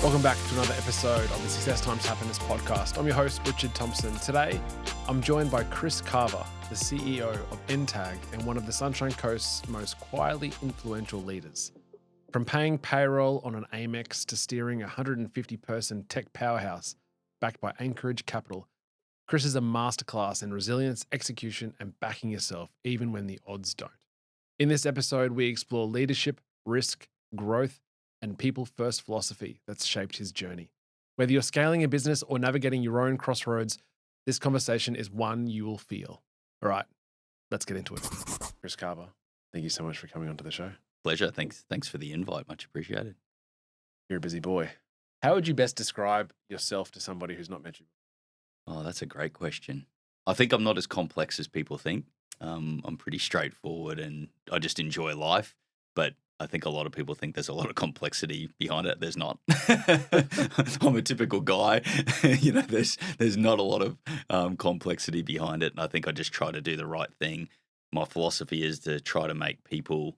Welcome back to another episode of the Success Times Happiness podcast. I'm your host, Richard Thompson. Today, I'm joined by Kris Carver, the CEO of ENTAG and one of the Sunshine Coast's most quietly influential leaders. From paying payroll on an Amex to steering a 150-person tech powerhouse backed by Anchorage Capital, Kris is a masterclass in resilience, execution, and backing yourself even when the odds don't. In this episode, we explore leadership, risk, growth, and people-first philosophy that's shaped his journey. Whether you're scaling a business or navigating your own crossroads, this conversation is one you will feel. All right, let's get into it. Kris Carver, thank you so much for coming onto the show. Pleasure. Thanks for the invite. Much appreciated. You're a busy boy. How would you best describe yourself to somebody who's not met you? Oh, that's a great question. I think I'm not as complex as people think. I'm pretty straightforward and I just enjoy life, but I think a lot of people think there's a lot of complexity behind it. There's not. I'm a typical guy. There's not a lot of complexity behind it. And I think I just try to do the right thing. My philosophy is to try to make people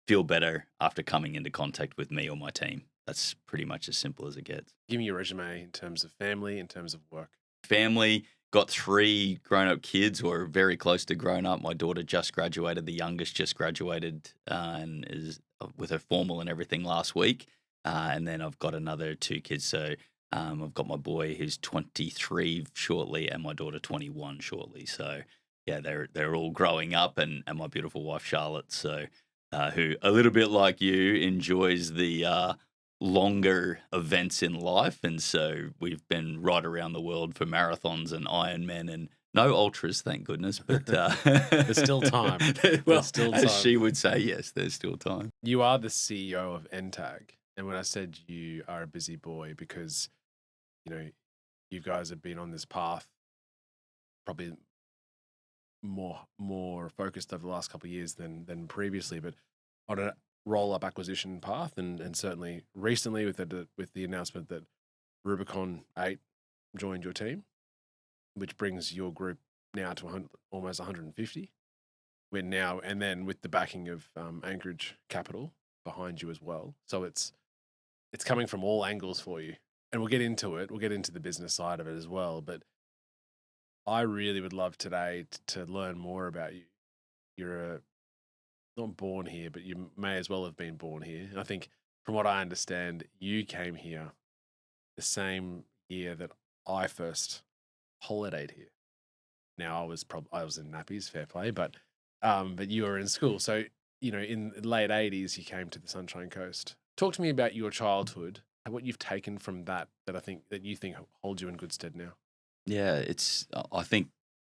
feel better after coming into contact with me or my team. That's pretty much as simple as it gets. Give me your resume in terms of family, in terms of work. Family, got 3 grown-up kids who are very close to grown up. My daughter just graduated. The youngest just graduated and is with her formal and everything last week. And then I've got another 2 kids. So I've got my boy who's 23 shortly and my daughter 21 shortly. So yeah, they're all growing up and my beautiful wife Charlotte. So who a little bit like you enjoys the longer events in life. And so we've been right around the world for marathons and Ironman and no ultras, thank goodness. But there's still time. Well, as she would say, yes, there's still time. You are the CEO of ENTAG. And when I said you are a busy boy, because, you guys have been on this path probably more focused over the last couple of years than previously, but on a roll-up acquisition path, and certainly recently with the announcement that Rubicon 8 joined your team, which brings your group now to almost 150. And then with the backing of Anchorage Capital behind you as well. So it's coming from all angles for you. And we'll get into it. We'll get into the business side of it as well. But I really would love today to learn more about you. You're not born here, but you may as well have been born here. And I think from what I understand, you came here the same year that I first holidayed here. Now I was in nappies, fair play, but you were in school. So, in the late 80s, you came to the Sunshine Coast. Talk to me about your childhood and what you've taken from that you think holds you in good stead now. Yeah, I think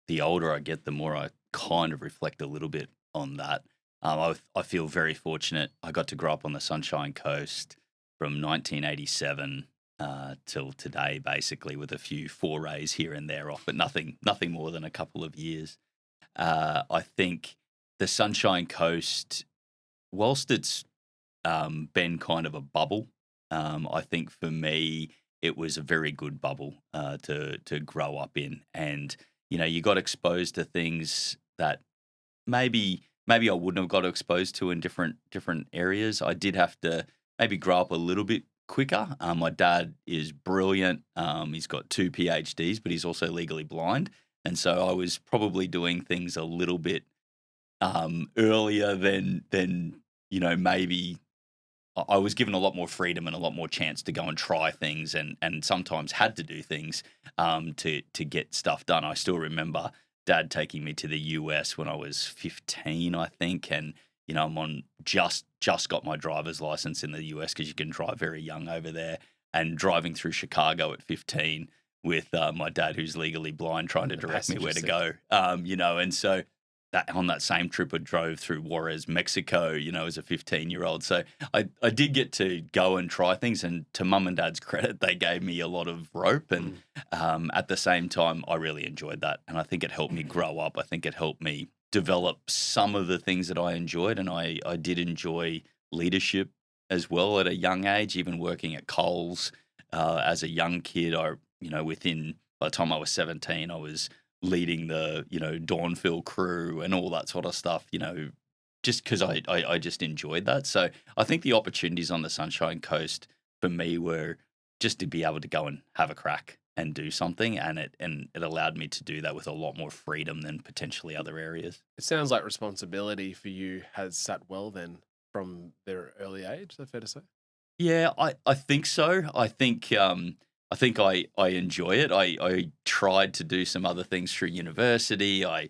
the older I get, the more I kind of reflect a little bit on that. I feel very fortunate. I got to grow up on the Sunshine Coast from 1987 till today, basically, with a few forays here and there off, but nothing more than a couple of years. I think the Sunshine Coast, whilst it's been kind of a bubble, I think for me it was a very good bubble to grow up in, and you got exposed to things that maybe I wouldn't have got exposed to in different areas. I did have to maybe grow up a little bit quicker. My dad is brilliant. He's got 2 PhDs, but he's also legally blind. And so I was probably doing things a little bit earlier than maybe I was given a lot more freedom and a lot more chance to go and try things and sometimes had to do things to get stuff done. I still remember Dad taking me to the US when I was 15, I think, and I'm on just got my driver's license in the US because you can drive very young over there, and driving through Chicago at 15 with my dad who's legally blind trying to direct me where to go, and so that on that same trip I drove through Juarez, Mexico, as a 15-year-old. So I did get to go and try things, and to mum and dad's credit, they gave me a lot of rope. And at the same time, I really enjoyed that. And I think it helped me grow up. I think it helped me develop some of the things that I enjoyed. And I did enjoy leadership as well at a young age, even working at Coles as a young kid. By the time I was 17, I was leading the, Dawnfill crew and all that sort of stuff, just because I just enjoyed that. So I think the opportunities on the Sunshine Coast for me were just to be able to go and have a crack and do something, and it allowed me to do that with a lot more freedom than potentially other areas. It sounds like responsibility for you has sat well then from their early age. Is that fair to say? Yeah, I think so. I enjoy it. I tried to do some other things through university. I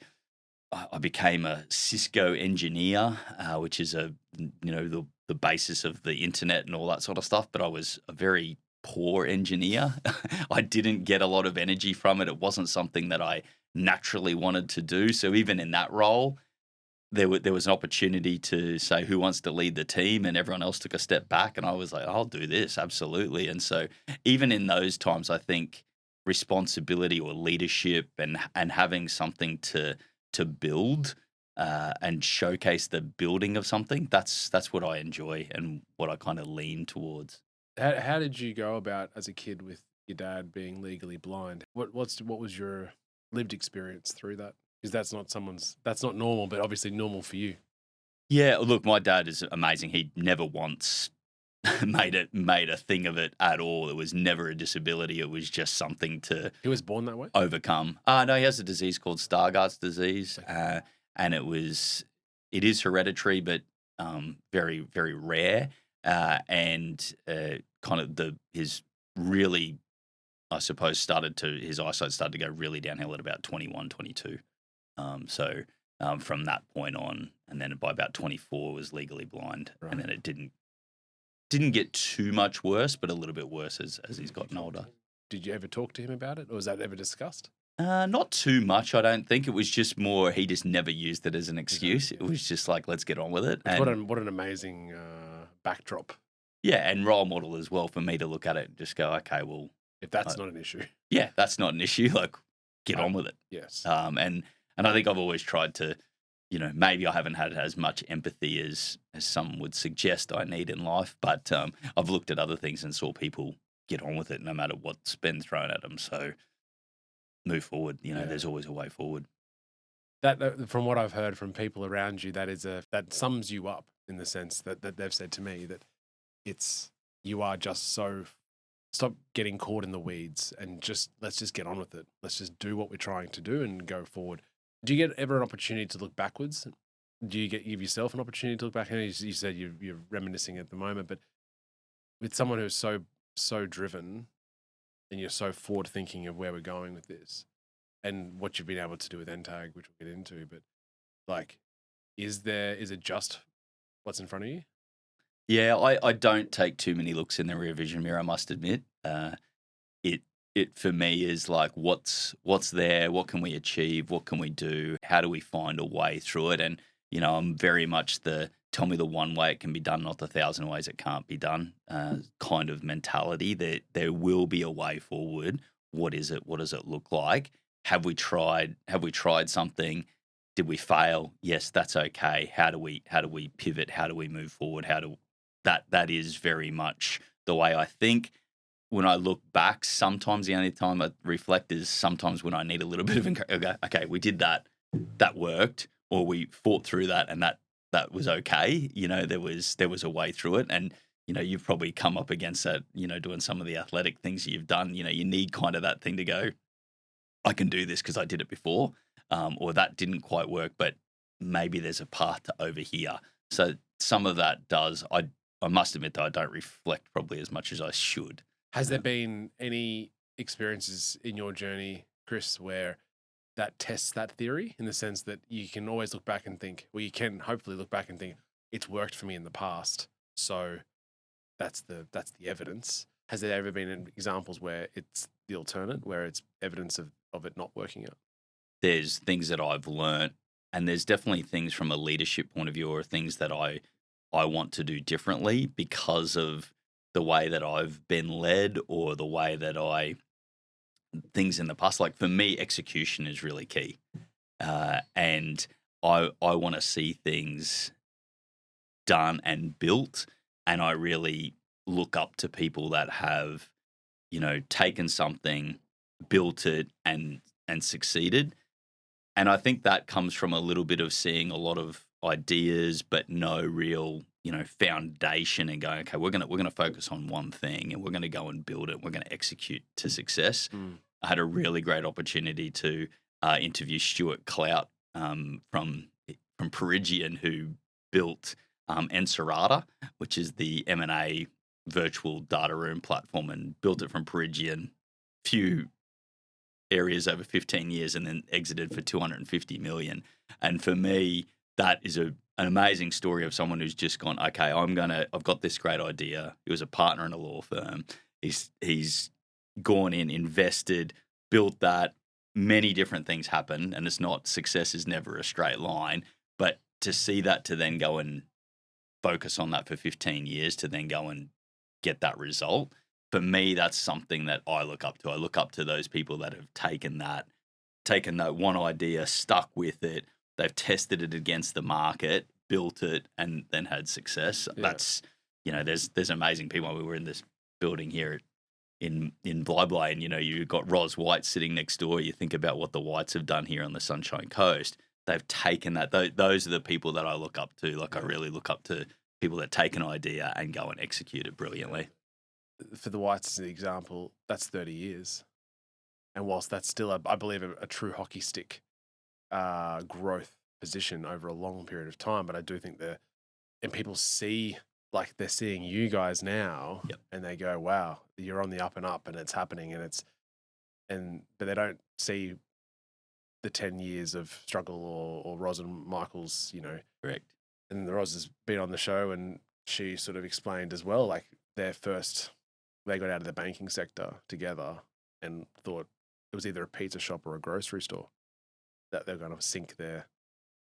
became a Cisco engineer, which is the basis of the internet and all that sort of stuff. But I was a very poor engineer. I didn't get a lot of energy from it. It wasn't something that I naturally wanted to do. So even in that role, there was an opportunity to say who wants to lead the team, and everyone else took a step back, and I was like, I'll do this, absolutely. And so even in those times, I think responsibility or leadership and having something to build and showcase the building of something, that's what I enjoy and what I kind of lean towards. How did you go about as a kid with your dad being legally blind? What was your lived experience through that? Because that's not normal, but obviously normal for you. Yeah, look, my dad is amazing. He never once made a thing of it at all. It was never a disability. It was just something to He was born that way? overcome. No, he has a disease called Stargardt's disease, and it is hereditary, but very, very rare, and kind of his really, I suppose, his eyesight started to go really downhill at about 21, 22. So from that point on, and then by about 24 was legally blind, Right. and then it didn't get too much worse, but a little bit worse as he's gotten older. Did you ever talk to him about it, or was that ever discussed? Not too much, I don't think. It was just more he just never used it as an excuse. It was just like, let's get on with it. What And an amazing backdrop. yeah, and role model as well for me to look at it and just go, okay, well, If that's not an issue, yeah, that's not an issue. Like, get on with it. yes. And I think I've always tried to, maybe I haven't had as much empathy as some would suggest I need in life, but I've looked at other things and saw people get on with it no matter what's been thrown at them. So move forward. There's always a way forward. That from what I've heard from people around you, that sums you up in the sense that they've said to me that you are just so. Stop getting caught in the weeds and let's just get on with it. Let's just do what we're trying to do and go forward. Do you get ever an opportunity to look backwards? Do you give yourself an opportunity to look back? And you said you're reminiscing at the moment, but with someone who's so driven and you're so forward thinking of where we're going with this and what you've been able to do with ENTAG, which we'll get into, but like, is it just what's in front of you? Yeah, I don't take too many looks in the rear vision mirror, I must admit. It for me is like, what's there? What can we achieve? What can we do? How do we find a way through it? And, I'm very much tell me the one way it can be done, not the 1,000 ways it can't be done kind of mentality. There will be a way forward. What is it? What does it look like? Have we tried something? Did we fail? Yes, that's okay. How do we pivot? How do we move forward? That is very much the way I think. When I look back, sometimes the only time I reflect is sometimes when I need a little bit of encouragement. Okay, we did that worked, or we fought through that, and that was okay. There was a way through it, and you've probably come up against that. Doing some of the athletic things you've done. You need kind of that thing to go, I can do this because I did it before, or that didn't quite work, but maybe there's a path to over here. So some of that does. I must admit that I don't reflect probably as much as I should. Has there been any experiences in your journey, Kris, where that tests that theory in the sense that you can always look back and think, well, you can hopefully look back and think it's worked for me in the past, so that's the evidence. Has there ever been examples where it's the alternate, where it's evidence of it not working out? There's things that I've learnt, and there's definitely things from a leadership point of view or things that I want to do differently because of the way that I've been led or the way that things in the past. Like for me, execution is really key. And I want to see things done and built. And I really look up to people that have, taken something, built it and succeeded. And I think that comes from a little bit of seeing a lot of ideas, but no real, foundation, and going, okay, we're gonna focus on one thing, and we're gonna go and build it. We're gonna execute to success. I had a really great opportunity to interview Stuart Clout from Perigian, who built Enserata, which is the M&A virtual data room platform, and built it from Perigian, few areas over 15 years, and then exited for 250 million. And for me, that is an amazing story of someone who's just gone, okay, I've got this great idea. He was a partner in a law firm. He's gone in, invested, built that. Many different things happen, and success is never a straight line. But to see that, to then go and focus on that for 15 years, to then go and get that result, for me, that's something that I look up to. I look up to those people that have taken that one idea, stuck with it, they've tested it against the market, built it, and then had success. Yeah. That's, there's amazing people. We were in this building here in Bly, and you've got Ros White sitting next door. You think about what the Whites have done here on the Sunshine Coast. They've taken that. Those are the people that I look up to. Like, I really look up to people that take an idea and go and execute it brilliantly. For the Whites, as an example, that's 30 years. And whilst that's still, I believe, a true hockey stick growth position over a long period of time, but I do think and people see, like, they're seeing you guys now, yep, and they go, wow, you're on the up and up, and it's happening, but they don't see the 10 years of struggle or Ros and Michael's, correct. And Ros has been on the show, and she sort of explained as well, like, they got out of the banking sector together and thought it was either a pizza shop or a grocery store that they're going to sink their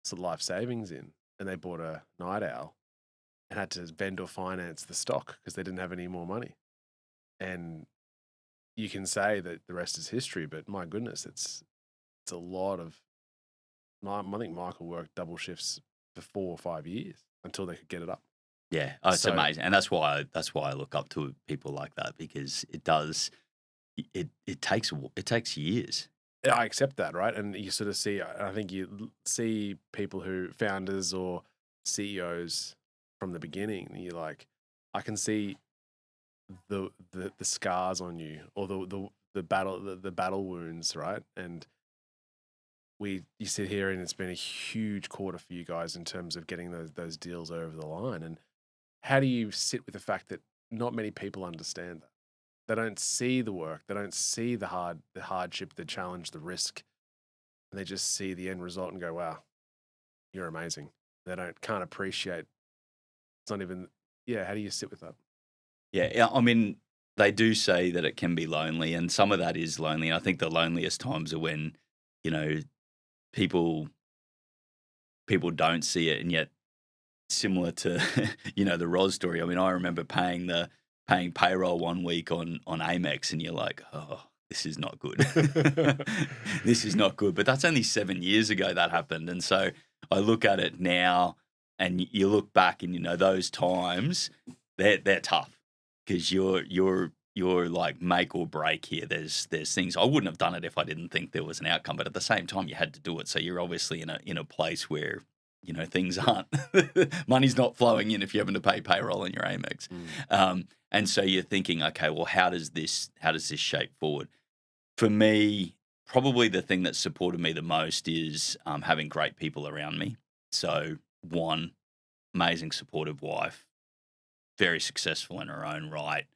sort of life savings in. And they bought a night owl and had to vendor finance the stock because they didn't have any more money. And you can say that the rest is history, but my goodness, it's a lot of. I think Michael worked double shifts for 4 or 5 years until they could get it up. Yeah, it's amazing, and that's why I look up to people like that, because it does. It takes years. Yeah, I accept that, right? And you sort of see. I think you see people founders or CEOs from the beginning, and you're like, I can see the scars on you, or the battle wounds, right? And you sit here, and it's been a huge quarter for you guys in terms of getting those deals over the line. And how do you sit with the fact that not many people understand that? They don't see the work. They don't see the hardship, the challenge, the risk. And they just see the end result and go, wow, you're amazing. They can't appreciate. It's not even, how do you sit with that? Yeah, I mean, they do say that it can be lonely, and some of that is lonely. And I think the loneliest times are when, people don't see it, and yet, similar to the Ros story. I mean, I remember paying payroll one week on Amex, and you're like, oh, this is not good. This is not good. But that's only 7 years ago that happened, and so I look at it now, and you look back, and those times they're tough, because you're like make or break here. There's things I wouldn't have done it if I didn't think there was an outcome, but at the same time you had to do it. So you're obviously in a place where things aren't, money's not flowing in if you're having to pay payroll in your Amex. And so you're thinking, okay, well, how does this shape forward? For me, probably the thing that supported me the most is having great people around me. So one, amazing supportive wife, very successful in her own right,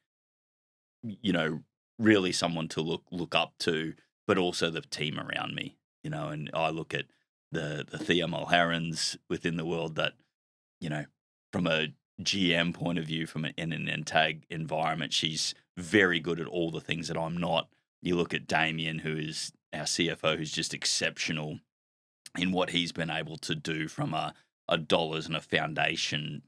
really someone to look up to, but also the team around me, and I look at the Thea Mulherrans within the world that, from a GM point of view, in an ENTAG environment, she's very good at all the things that I'm not. You look at Damien, who is our CFO, who's just exceptional in what he's been able to do from a dollars and a foundation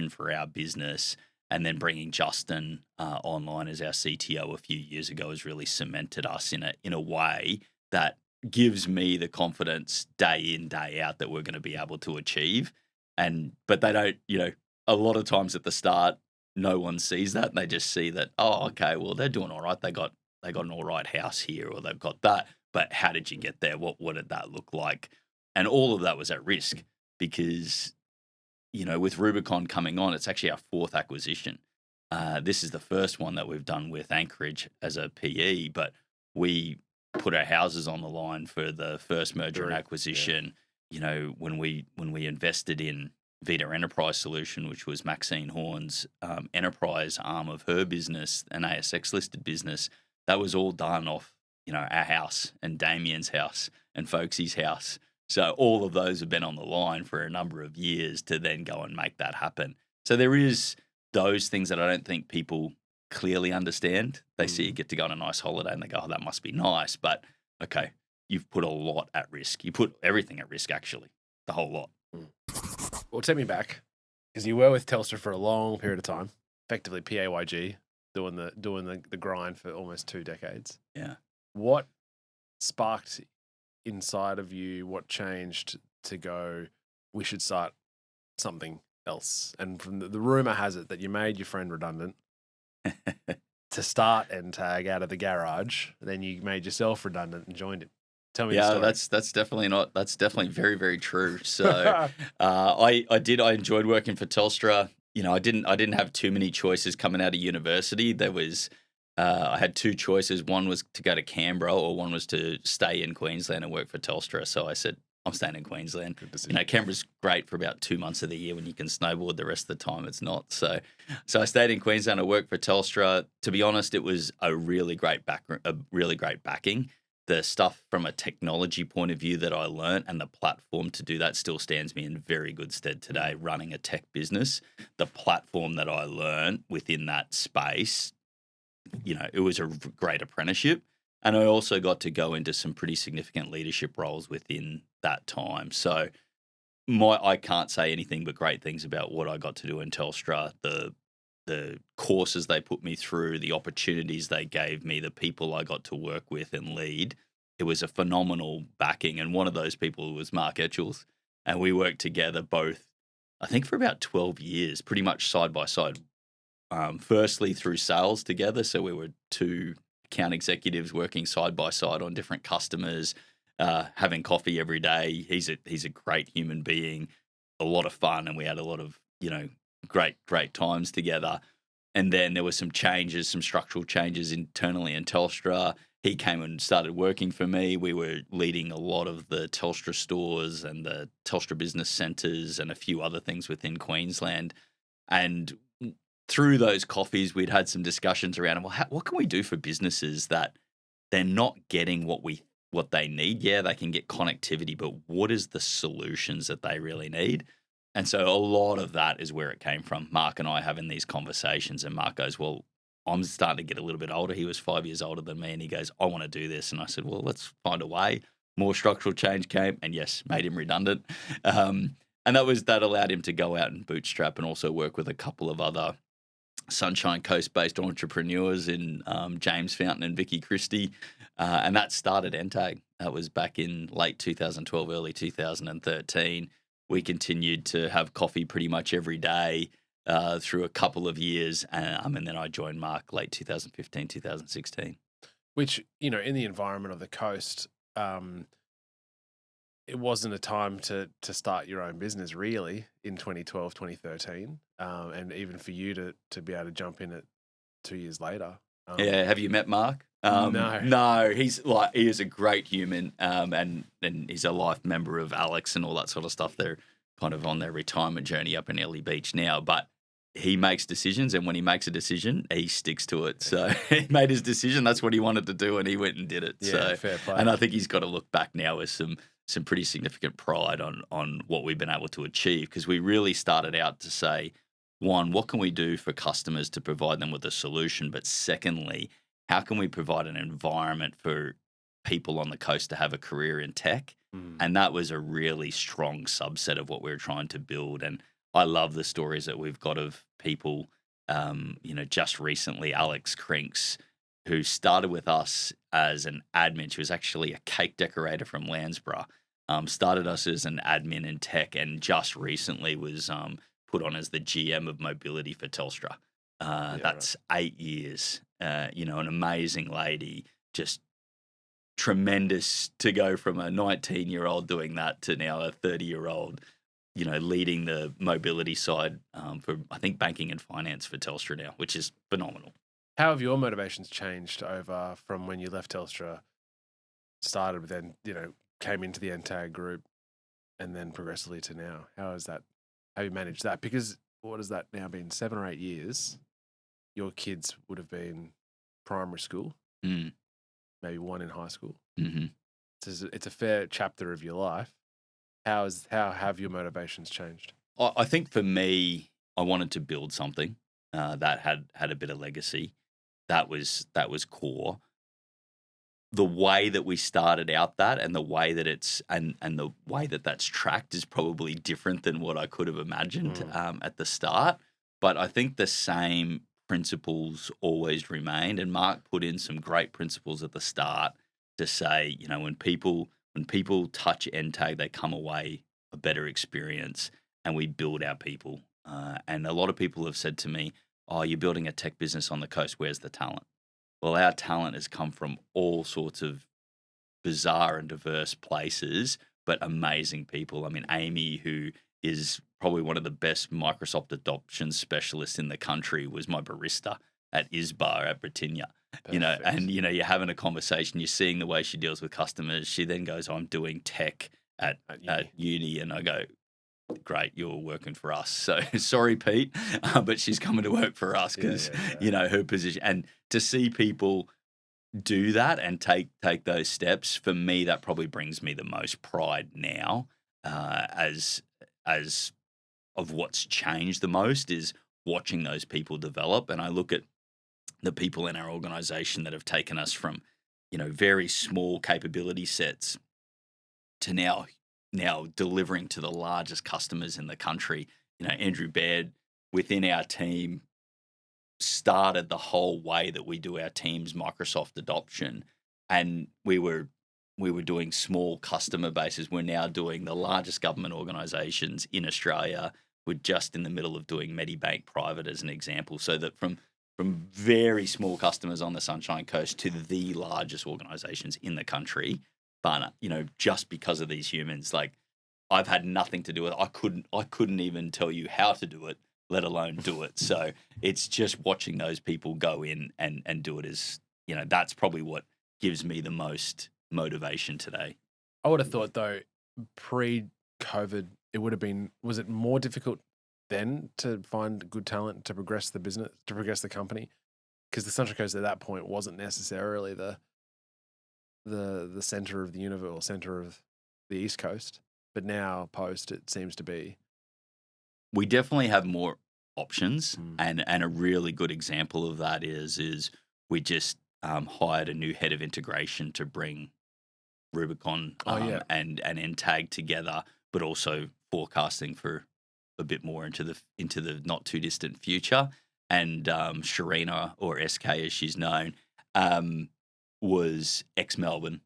for our business. And then bringing Justin online as our CTO a few years ago has really cemented us in a way that gives me the confidence day in, day out that we're going to be able to achieve. But they don't, a lot of times at the start, no one sees that. They just see that, oh, okay, well, they're doing all right. They got an all right house here, or they've got that. But how did you get there? What did that look like? And all of that was at risk. because, with Rubicon coming on, it's actually our fourth acquisition. This is the first one that we've done with Anchorage as a PE, but we put our houses on the line for the first merger and acquisition. Yeah. When we invested in Vita Enterprise Solution, which was Maxine Horn's enterprise arm of her business, an ASX listed business, that was all done off, our house and Damien's house and Folksy's house. So all of those have been on the line for a number of years to then go and make that happen. So there is those things that I don't think people clearly understand. They see you get to go on a nice holiday and they go, oh, that must be nice. But okay, you've put a lot at risk. You put everything at risk, actually, the whole lot. Well, take me back, because you were with Telstra for a long period of time, effectively PAYG, doing the grind for almost 2 decades. Yeah. What sparked inside of you? What changed to go, we should start something else? And from the rumor has it that you made your friend redundant to start ENTAG out of the garage. Then you made yourself redundant and joined it. Tell me the story. That's definitely very, very true. So I enjoyed working for Telstra. I didn't have too many choices coming out of university. There was I had 2 choices. One was to go to Canberra, or one was to stay in Queensland and work for Telstra. So I said, I'm staying in Queensland. Good decision. Canberra's great for about 2 months of the year when you can snowboard. The rest of the time, it's not. So I stayed in Queensland. I worked for Telstra. To be honest, it was a really great backing. The stuff from a technology point of view that I learned and the platform to do that still stands me in very good stead today, running a tech business. The platform that I learned within that space, it was a great apprenticeship. And I also got to go into some pretty significant leadership roles within that time. So I can't say anything but great things about what I got to do in Telstra, the courses they put me through, the opportunities they gave me, the people I got to work with and lead. It was a phenomenal backing. And one of those people was Mark Etchells. And we worked together both, I think, for about 12 years, pretty much side by side. Firstly, through sales together. So we were 2 account executives working side by side on different customers, having coffee every day. He's a great human being, a lot of fun, and we had a lot of, great times together. And then there were some structural changes internally in Telstra. He came and started working for me. We were leading a lot of the Telstra stores and the Telstra business centres and a few other things within Queensland. And through those coffees, we'd had some discussions around, well, what can we do for businesses that they're not getting what they need? Yeah, they can get connectivity, but what is the solutions that they really need? And so a lot of that is where it came from. Mark and I having these conversations, and Mark goes, well, I'm starting to get a little bit older. He was 5 years older than me, and he goes, I want to do this. And I said, well, let's find a way. More structural change came, and yes, made him redundant. And that allowed him to go out and bootstrap and also work with a couple of other Sunshine Coast-based entrepreneurs in James Fountain and Vicky Christie. And that started ENTAG. That was back in late 2012, early 2013. We continued to have coffee pretty much every day through a couple of years. And then I joined Mark late 2015, 2016. Which, in the environment of the coast, it wasn't a time to start your own business, really, in 2012, 2013. And even for you to be able to jump in it 2 years later. Yeah. Have you met Mark? No. He is a great human, and he's a life member of Alex and all that sort of stuff. They're kind of on their retirement journey up in Ellie Beach now, but he makes decisions, and when he makes a decision, he sticks to it. So he made his decision. That's what he wanted to do, and he went and did it. Yeah, so fair play. And I think he's got to look back now with some pretty significant pride on what we've been able to achieve, because we really started out to say, one, what can we do for customers to provide them with a solution? But secondly, how can we provide an environment for people on the coast to have a career in tech? And that was a really strong subset of what we were trying to build. And I love the stories that we've got of people, just recently, Alex Crinks, who started with us as an admin. She was actually a cake decorator from Landsborough, started us as an admin in tech, and just recently was put on as the GM of mobility for Telstra. That's right. 8 years. An amazing lady, just tremendous to go from a 19-year-old doing that to now a 30-year-old, leading the mobility side for, I think, banking and finance for Telstra now, which is phenomenal. How have your motivations changed over from when you left Telstra, started with then, came into the ENTAG group and then progressively to now? How has that, how have you managed that? Because what has that now been, 7 or 8 years? Your kids would have been primary school, maybe one in high school. Mm-hmm. It's a fair chapter of your life. How have your motivations changed? I think for me, I wanted to build something that had a bit of legacy. That was core. The way that we started out that, and the way that it's and the way that that's tracked is probably different than what I could have imagined at the start. But I think the same principles always remained. And Mark put in some great principles at the start to say, when people touch ENTAG, they come away a better experience, and we build our people. And a lot of people have said to me, "Oh, you're building a tech business on the coast. Where's the talent?" Well, our talent has come from all sorts of bizarre and diverse places, but amazing people. I mean, Amy, who is probably one of the best Microsoft adoption specialists in the country, was my barista at Isbar at Britannia. Perfect. You're having a conversation, you're seeing the way she deals with customers. She then goes, "I'm doing tech at uni," and I go, "Great, you're working for us." So sorry, Pete, but she's coming to work for us because her position. And to see people do that and take those steps, for me, that probably brings me the most pride now. As of what's changed the most is watching those people develop. And I look at the people in our organization that have taken us from very small capability sets to now delivering to the largest customers in the country. Andrew Baird within our team started the whole way that we do our team's Microsoft adoption, and we were doing small customer bases. We're now doing the largest government organisations in Australia. We're just in the middle of doing Medibank Private as an example, so that from very small customers on the Sunshine Coast to the largest organisations in the country. But just because of these humans, like, I've had nothing to do with it. I couldn't even tell you how to do it, let alone do it. So it's just watching those people go in and do it is, that's probably what gives me the most motivation today. I would have thought, though, pre-COVID, it would have been, was it more difficult then to find good talent to progress the business, to progress the company? Because the Sunshine Coast at that point wasn't necessarily the center of the universe or center of the East Coast, but now post it seems to be. We definitely have more options, and a really good example of that is we just hired a new head of integration to bring Rubicon and ENTAG together, but also forecasting for a bit more into the not too distant future. And Sharina, or SK as she's known, was ex-Melbourne.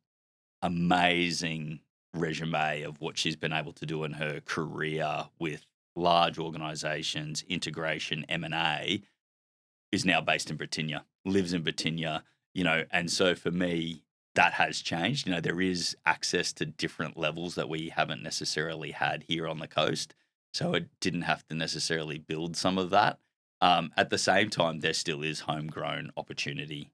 Amazing resume of what she's been able to do in her career with large organisations, integration, M&A, is now based in Britannia, lives in Britannia, and so for me, that has changed. There is access to different levels that we haven't necessarily had here on the coast, so it didn't have to necessarily build some of that. At the same time, there still is homegrown opportunity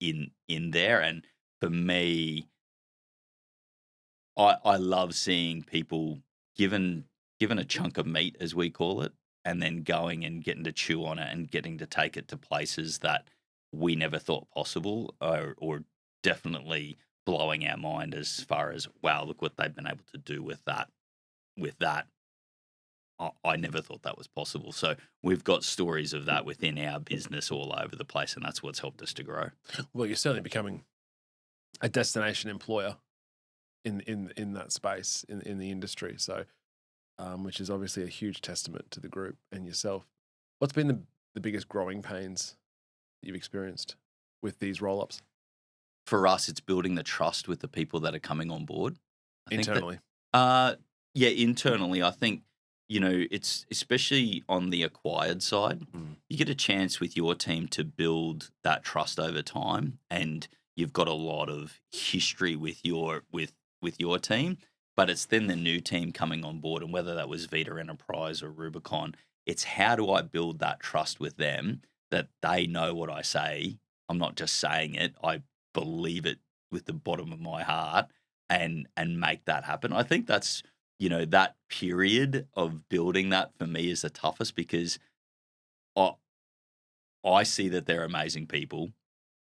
in there, and for me, I love seeing people given a chunk of meat, as we call it, and then going and getting to chew on it and getting to take it to places that we never thought possible, or definitely blowing our mind as far as, wow, look what they've been able to do with that. I never thought that was possible. So we've got stories of that within our business all over the place, and that's what's helped us to grow. Well, you're certainly becoming a destination employer in that space, in the industry. So, which is obviously a huge testament to the group and yourself. What's been the biggest growing pains that you've experienced with these roll-ups? For us, it's building the trust with the people that are coming on board. Internally? Internally, I think, it's especially on the acquired side, you get a chance with your team to build that trust over time, and you've got a lot of history with your team. but it's then the new team coming on board, and whether that was Vita Enterprise or Rubicon, it's how do I build that trust with them that they know what I say. I'm not just saying it. I believe it with the bottom of my heart and make that happen. I think that's, that period of building that for me is the toughest because I see that they're amazing people.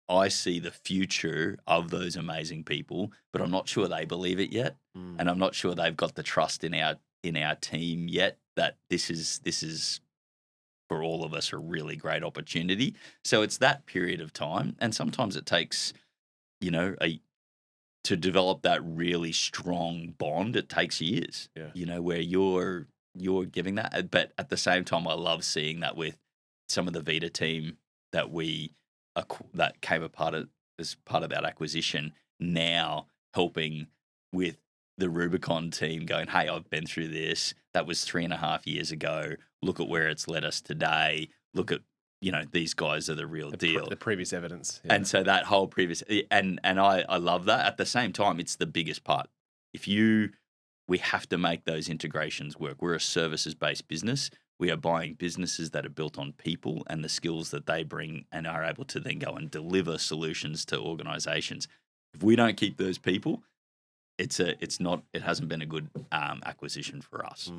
I see the future of those amazing people, but I'm not sure they believe it yet. And I'm not sure they've got the trust in our team yet that this is for all of us a really great opportunity. So it's that period of time. And sometimes it takes, to develop that really strong bond, it takes years, where you're giving that. But at the same time, I love seeing that with some of the Vita team that that came as part of that acquisition, now helping with the Rubicon team going, hey, I've been through this. That was 3.5 years ago. Look at where it's led us today. Look at, these guys are the real deal. The previous evidence. Yeah. And so that whole previous, and I love that. At the same time, it's the biggest part. We have to make those integrations work. We're a services-based business. We are buying businesses that are built on people and the skills that they bring and are able to then go and deliver solutions to organizations. If we don't keep those people, it hasn't been a good acquisition for us.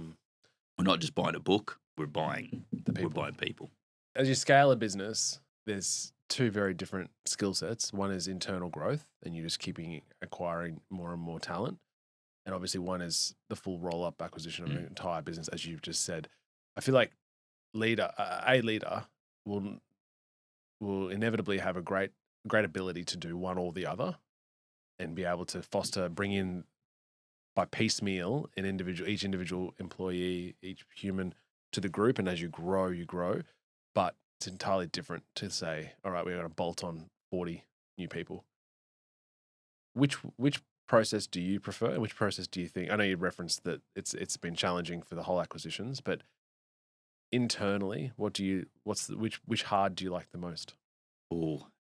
We're not just buying a book, we're buying people. As you scale a business, there's two very different skill sets. One is internal growth, and you're just keeping acquiring more and more talent. And obviously one is the full roll-up acquisition of an entire business, as you've just said. I feel like a leader will inevitably have a great ability to do one or the other and be able to bring in by piecemeal each individual employee, each human to the group. And as you grow. But it's entirely different to say, all right, we're going to bolt on 40 new people. Which process do you prefer? Which process do you think? I know you referenced that it's been challenging for the whole acquisitions, but internally, which hard do you like the most?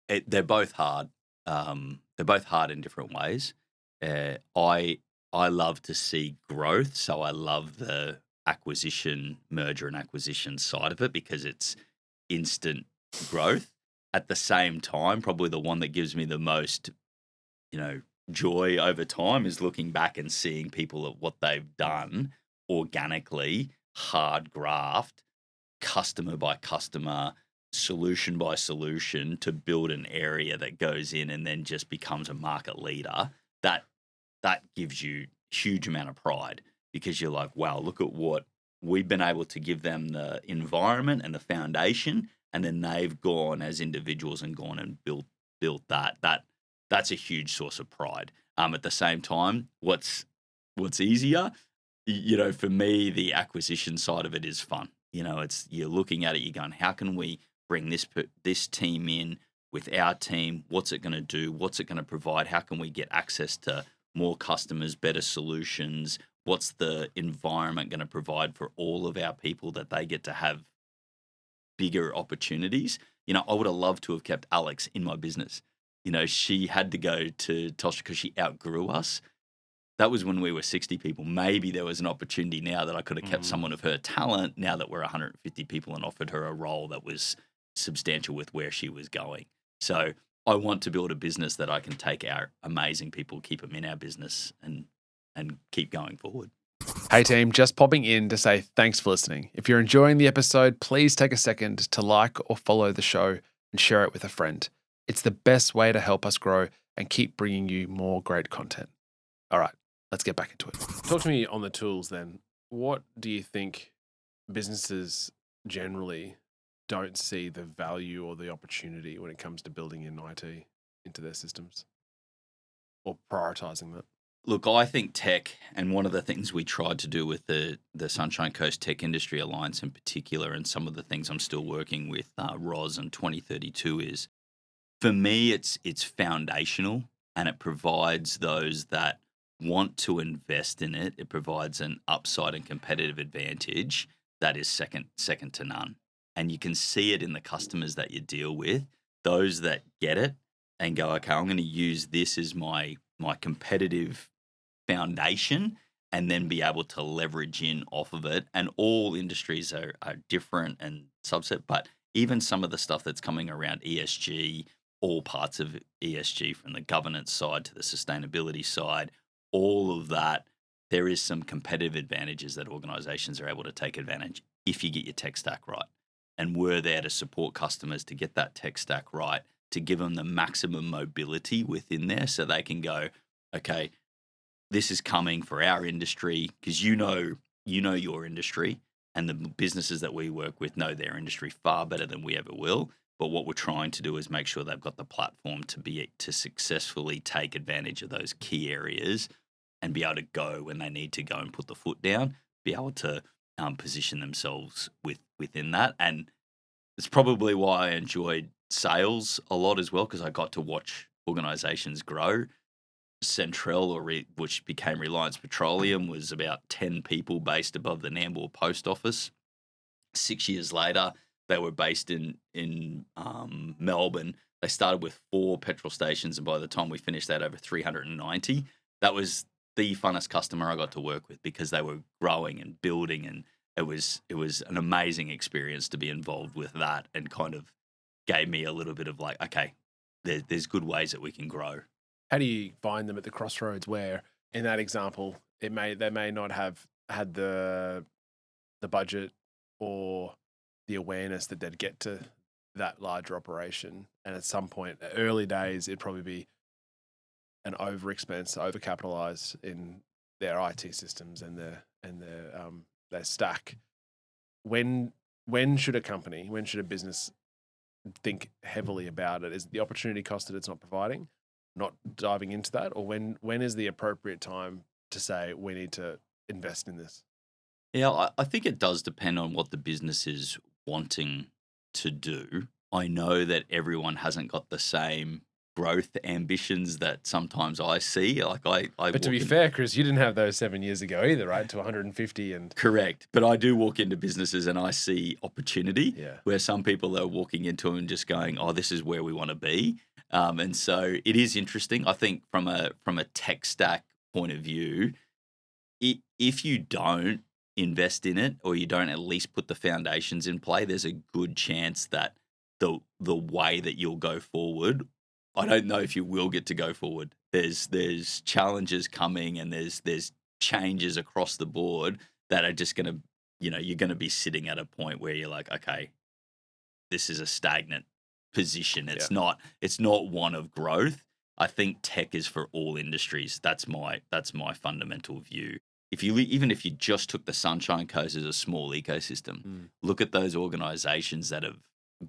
They're both hard. They're both hard in different ways. I love to see growth, so I love the merger and acquisition side of it because it's instant growth. At the same time, probably the one that gives me the most, joy over time is looking back and seeing people at what they've done organically, hard graft, customer by customer, solution by solution to build an area that goes in and then just becomes a market leader. That gives you huge amount of pride because you're like, wow, look at what we've been able to give them the environment and the foundation, and then they've gone as individuals and gone and built that. That's a huge source of pride. At the same time, what's easier, for me, the acquisition side of it is fun. You're looking at it, you're going, how can we bring this team in with our team? What's it going to do? What's it going to provide? How can we get access to more customers, better solutions? What's the environment going to provide for all of our people that they get to have bigger opportunities? I would have loved to have kept Alex in my business. She had to go to Tosha because she outgrew us. That was when we were 60 people. Maybe there was an opportunity now that I could have kept someone of her talent now that we're 150 people and offered her a role that was substantial with where she was going. So I want to build a business that I can take our amazing people, keep them in our business and keep going forward. Hey team, just popping in to say thanks for listening. If you're enjoying the episode, please take a second to like or follow the show and share it with a friend. It's the best way to help us grow and keep bringing you more great content. All right, let's get back into it. Talk to me on the tools then. What do you think businesses generally don't see the value or the opportunity when it comes to building in IT into their systems or prioritizing that? Look, I think tech, and one of the things we tried to do with the Sunshine Coast Tech Industry Alliance in particular, and some of the things I'm still working with Roz and 2032 is, for me, it's foundational, and it provides those that want to invest in it. It provides an upside and competitive advantage that is second to none. And you can see it in the customers that you deal with, those that get it and go, okay, I'm going to use this as my competitive foundation, and then be able to leverage in off of it. And all industries are different and subset, but even some of the stuff that's coming around ESG, all parts of ESG from the governance side to the sustainability side, all of that, there is some competitive advantages that organizations are able to take advantage if you get your tech stack right. And we're there to support customers to get that tech stack right, to give them the maximum mobility within there so they can go, okay, this is coming for our industry, because you know your industry, and the businesses that we work with know their industry far better than we ever will. But what we're trying to do is make sure they've got the platform to successfully take advantage of those key areas and be able to go when they need to go and put the foot down, be able to position themselves within that. And it's probably why I enjoyed sales a lot as well, because I got to watch organizations grow. Centrell, which became Reliance Petroleum, was about 10 people based above the Nambour post office. 6 years later, they were based in Melbourne. They started with 4 petrol stations, and by the time we finished that, over 390. That was the funnest customer I got to work with, because they were growing and building, and it was an amazing experience to be involved with that, and kind of gave me a little bit of like, okay, there's good ways that we can grow. How do you find them at the crossroads where, in that example, they may not have had the budget or the awareness that they'd get to that larger operation, and at some point, early days, it'd probably be an overcapitalized in their IT systems and their stack. When should a business think heavily about it? Is it the opportunity cost that it's not providing, not diving into that, or when is the appropriate time to say we need to invest in this? Yeah, I think it does depend on what the business is wanting to do. I know that everyone hasn't got the same growth ambitions that sometimes I see. But to be fair, Kris, you didn't have those 7 years ago either, right? To 150 and correct. But I do walk into businesses and I see opportunity, Yeah. where some people are walking into them and just going, "Oh, this is where we want to be." And so it is interesting. I think from a tech stack point of view, if you don't invest in it, or you don't at least put the foundations in play, there's a good chance that the way that you'll go forward, I don't know if you will get to go forward. There's challenges coming, and there's changes across the board that are just going to, you're going to be sitting at a point where you're like, okay, this is a stagnant position. It's not one of growth. I think tech is for all industries. That's my fundamental view. Even if you just took the Sunshine Coast as a small ecosystem, look at those organizations that have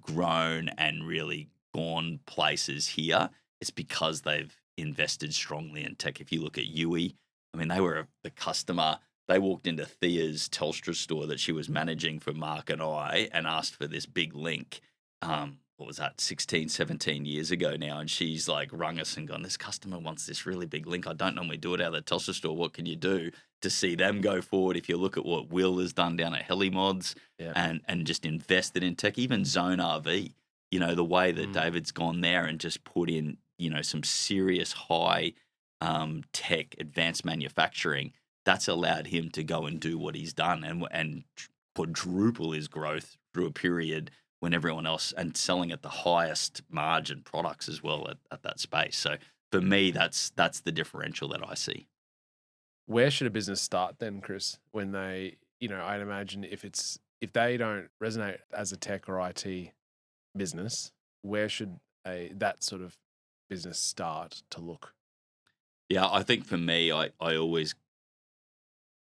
grown and really gone places here. It's because they've invested strongly in tech. If you look at Yui, I mean, they were the customer. They walked into Thea's Telstra store that she was managing for Mark and I, and asked for this big link. What was that, 16, 17 years ago now? And she's like rung us and gone, this customer wants this really big link. I don't normally do it out of the Telstra store. What can you do to see them go forward? If you look at what Will has done down at HeliMods, and just invested in tech, even Zone RV, the way that David's gone there and just put in, some serious high tech advanced manufacturing, that's allowed him to go and do what he's done and quadruple his growth through a period when everyone else, and selling at the highest margin products as well at that space. So for me, that's the differential that I see. Where should a business start then, Kris? When they, I'd imagine if they don't resonate as a tech or IT business, where should that sort of business start to look? Yeah, I think for me, I always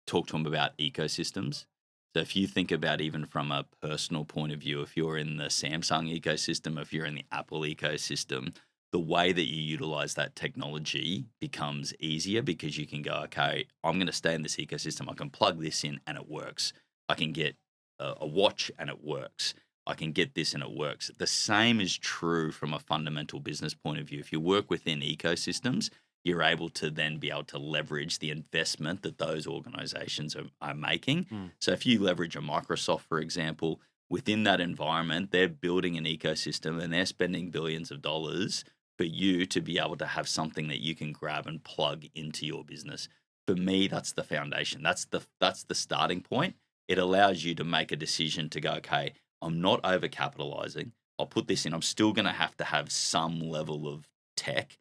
talk to them about ecosystems. So if you think about, even from a personal point of view, if you're in the Samsung ecosystem, if you're in the Apple ecosystem, the way that you utilize that technology becomes easier, because you can go, okay, I'm going to stay in this ecosystem. I can plug this in and it works. I can get a watch and it works. I can get this and it works. The same is true from a fundamental business point of view. If you work within ecosystems, you're able to then be able to leverage the investment that those organizations are making. So if you leverage a Microsoft, for example, within that environment, they're building an ecosystem and they're spending billions of dollars for you to be able to have something that you can grab and plug into your business. for me, that's the foundation. That's the starting point. It allows you to make a decision to go, okay, I'm not overcapitalizing. I'll put this in. I'm still going to have some level of tech.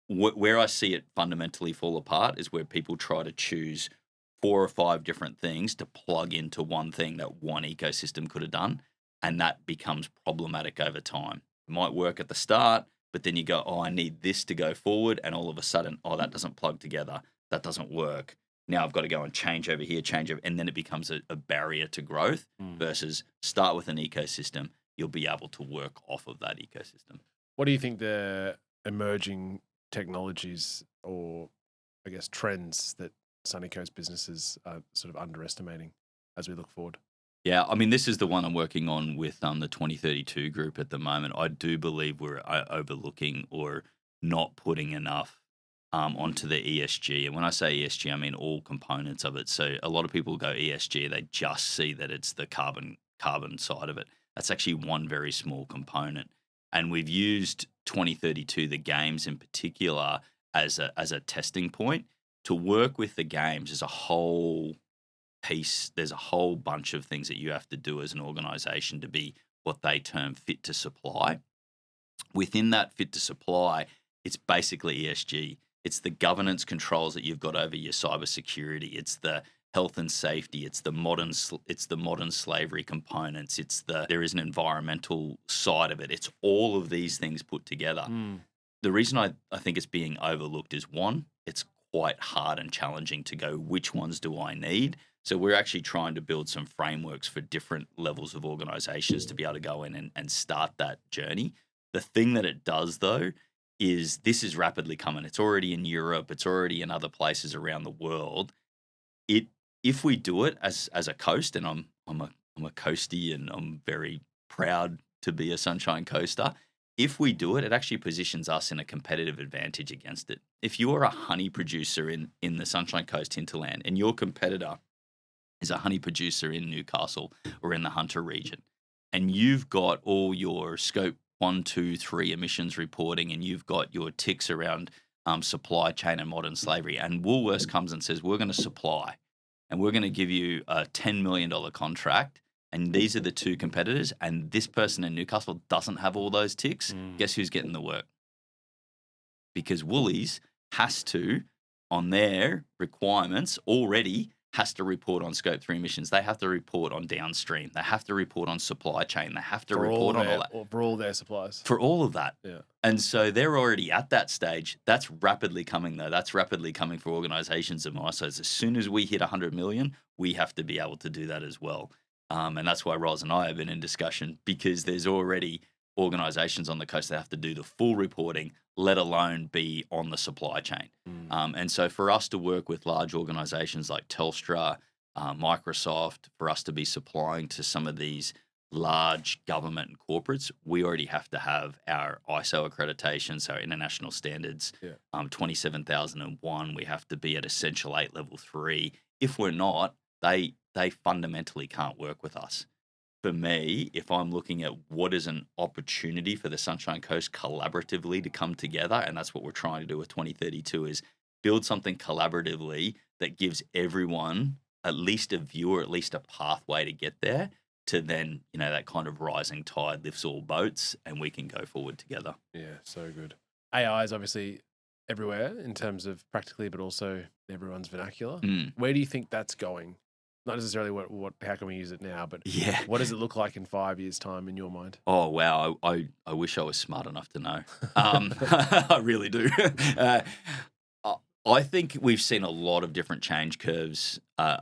Where I see it fundamentally fall apart is where people try to choose 4 or 5 different things to plug into one thing that one ecosystem could have done. And that becomes problematic over time. It might work at the start, but then you go, oh, I need this to go forward. And all of a sudden, oh, that doesn't plug together. That doesn't work. Now I've got to go and change over here, and then it becomes a barrier to growth versus start with an ecosystem. You'll be able to work off of that ecosystem. What do you think the emerging technologies or, I guess, trends that Sunny Coast businesses are sort of underestimating as we look forward? Yeah, I mean, this is the one I'm working on with the 2032 group at the moment. I do believe we're overlooking or not putting enough onto the ESG. And when I say ESG, I mean all components of it. So a lot of people go ESG, they just see that it's the carbon side of it. That's actually one very small component. And we've used 2032, the games in particular, as a testing point to work with the games. There's a whole piece, there's a whole bunch of things that you have to do as an organization to be what they term fit to supply. Within that fit to supply, it's basically ESG. It's the governance controls that you've got over your cybersecurity. It's the health and safety. It's the modern slavery components. There is an environmental side of it. It's all of these things put together. The reason I think it's being overlooked is, one, it's quite hard and challenging to go, which ones do I need? So we're actually trying to build some frameworks for different levels of organizations to be able to go in and start that journey. The thing that it does, though, is this is rapidly coming. It's already in Europe. It's already in other places around the world. If we do it as a coast, and I'm a coastie and I'm very proud to be a Sunshine Coaster. If we do it, it actually positions us in a competitive advantage against it. If you are a honey producer in the Sunshine Coast hinterland and your competitor is a honey producer in Newcastle or in the Hunter region, and you've got all your scope 1, 2, 3 emissions reporting, and you've got your ticks around supply chain and modern slavery, and Woolworths comes and says, we're going to supply, and we're going to give you a $10 million contract, and these are the 2 competitors, and this person in Newcastle doesn't have all those ticks, guess who's getting the work? Because Woolies has to, on their requirements already, has to report on scope 3 emissions. They have to report on downstream. They have to report on supply chain. They have to report on all that. For all their suppliers. For all of that. Yeah. And so they're already at that stage. That's rapidly coming, though. That's rapidly coming for organizations of my size. As soon as we hit 100 million, we have to be able to do that as well. And that's why Roz and I have been in discussion, because there's already organizations on the coast that have to do the full reporting, let alone be on the supply chain. And so for us to work with large organizations like Telstra, Microsoft, for us to be supplying to some of these large government and corporates, we already have to have our ISO accreditation, so international standards, 27001. We have to be at Essential 8 Level 3. If we're not, they fundamentally can't work with us. For me, if I'm looking at what is an opportunity for the Sunshine Coast collaboratively to come together, and that's what we're trying to do with 2032, is build something collaboratively that gives everyone at least a view or at least a pathway to get there, to then, that kind of rising tide lifts all boats and we can go forward together. Yeah, so good. AI is obviously everywhere in terms of practically, but also everyone's vernacular. Where do you think that's going? Not necessarily how can we use it now, but what does it look like in 5 years' time in your mind? Oh, wow. I wish I was smart enough to know. I really do. I think we've seen a lot of different change curves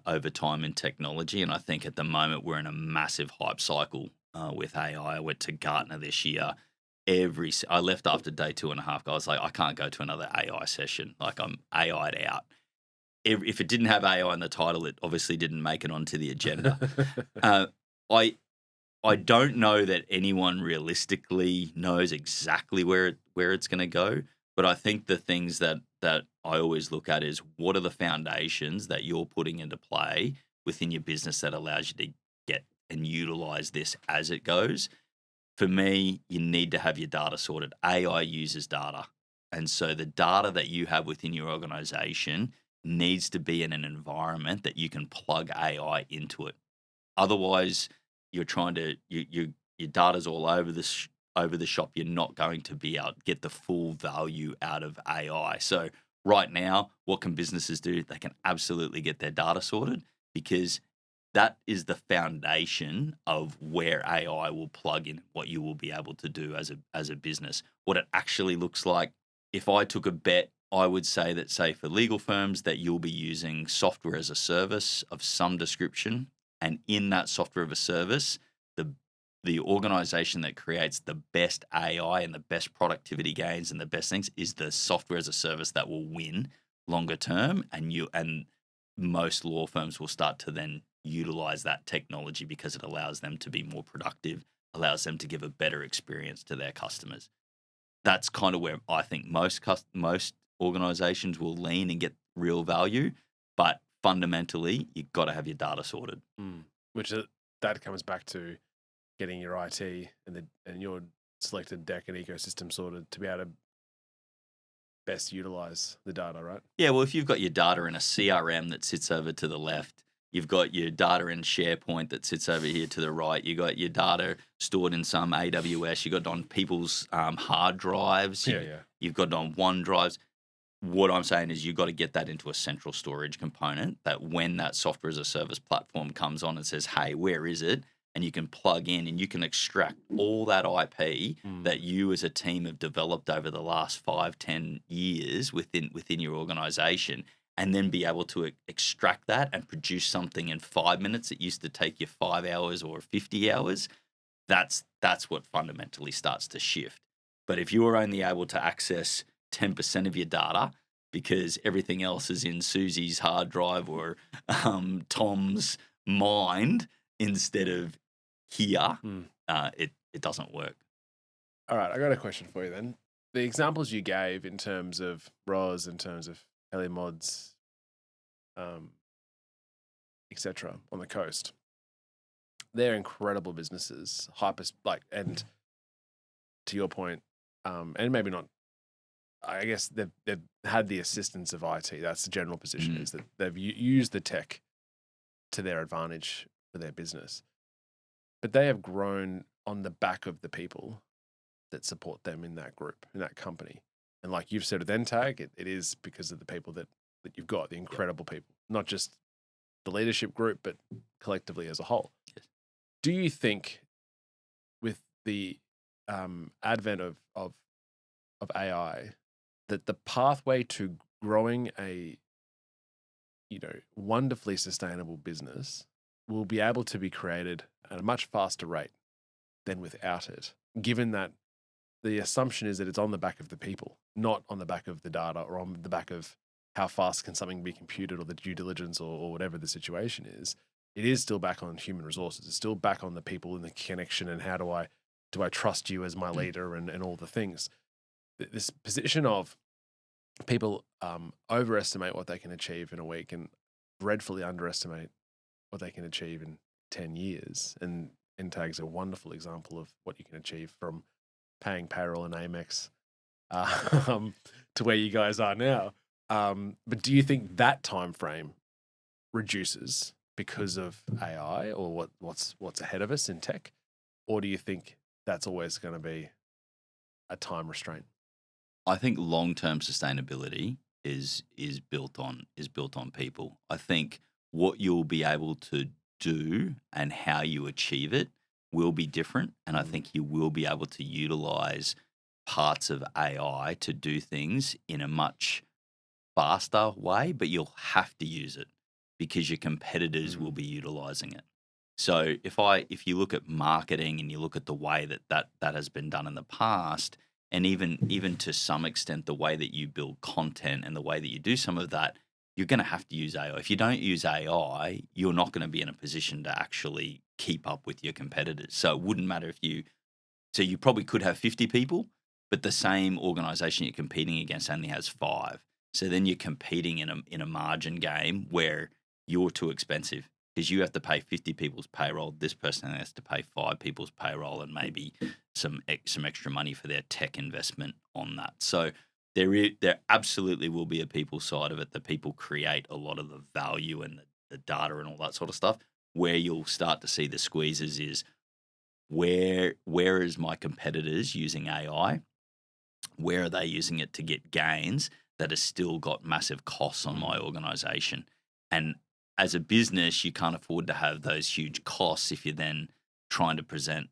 over time in technology, and I think at the moment we're in a massive hype cycle with AI. I went to Gartner this year. I left after day 2.5. I was like, I can't go to another AI session. Like, I'm AI'd out. If it didn't have AI in the title, it obviously didn't make it onto the agenda. I don't know that anyone realistically knows exactly where it's going to go, but I think the things that I always look at is, what are the foundations that you're putting into play within your business that allows you to get and utilize this as it goes. For me, you need to have your data sorted. AI uses data. And so the data that you have within your organization needs to be in an environment that you can plug AI into it. Otherwise, you're trying to your data's all over over the shop. You're not going to be able to get the full value out of AI. So right now, what can businesses do? They can absolutely get their data sorted, because that is the foundation of where AI will plug in, what you will be able to do as a business. What it actually looks like. If I took a bet, I would say that, say, for legal firms, that you'll be using software as a service of some description. And in that software of a service, the organization that creates the best AI and the best productivity gains and the best things is the software as a service that will win longer term. And most law firms will start to then utilize that technology because it allows them to be more productive, allows them to give a better experience to their customers. That's kind of where I think most organizations will lean and get real value. But fundamentally, you've got to have your data sorted. Which that comes back to getting your IT and your selected deck and ecosystem sorted to be able to best utilize the data, right? Yeah, well, if you've got your data in a CRM that sits over to the left, you've got your data in SharePoint that sits over here to the right, you got your data stored in some AWS, you got it on people's hard drives, you've got it on OneDrives. What I'm saying is you've got to get that into a central storage component, that when that software as a service platform comes on and says, hey, where is it? And you can plug in and you can extract all that IP that you as a team have developed over the last 5-10 years within your organization, and then be able to extract that and produce something in 5 minutes. It used to take you 5 hours or 50 hours. That's what fundamentally starts to shift. But if you're only able to access 10% of your data because everything else is in Susie's hard drive or Tom's mind instead of here, it doesn't work. All right, I got a question for you then. The examples you gave in terms of Roz, in terms of Helimods, etc. on the coast, they're incredible businesses, and to your point, and maybe not. I guess they've had the assistance of IT. That's the general position, is that they've used the tech to their advantage for their business. But they have grown on the back of the people that support them in that group, in that company. And like you've said with ENTAG, it is because of the people that you've got, the incredible people, not just the leadership group, but collectively as a whole. Yes. Do you think with the advent of AI, that the pathway to growing a wonderfully sustainable business will be able to be created at a much faster rate than without it, given that the assumption is that it's on the back of the people, not on the back of the data or on the back of how fast can something be computed or the due diligence or whatever the situation is. It is still back on human resources. It's still back on the people and the connection and how do I trust you as my leader and all the things. This position of people overestimate what they can achieve in a week and dreadfully underestimate what they can achieve in 10 years. And ENTAG's a wonderful example of what you can achieve from paying payroll in Amex to where you guys are now. But do you think that time frame reduces because of AI or what's ahead of us in tech? Or do you think that's always going to be a time restraint? I think long-term sustainability is built on people. I think what you'll be able to do and how you achieve it will be different, and I think you will be able to utilize parts of AI to do things in a much faster way, but you'll have to use it because your competitors will be utilizing it. So if you look at marketing and you look at the way that has been done in the past, and even to some extent the way that you build content and the way that you do some of that, you're going to have to use AI. If you don't use AI, you're not going to be in a position to actually keep up with your competitors. So it wouldn't matter so you probably could have 50 people, but the same organization you're competing against only has 5. So then you're competing in a margin game where you're too expensive because you have to pay 50 people's payroll. This person has to pay 5 people's payroll and maybe some extra money for their tech investment on that. So there absolutely will be a people side of it, that people create a lot of the value and the data and all that sort of stuff. Where you'll start to see the squeezes is where is my competitors using AI? Where are they using it to get gains that has still got massive costs on my organization? And as a business, you can't afford to have those huge costs if you're then trying to present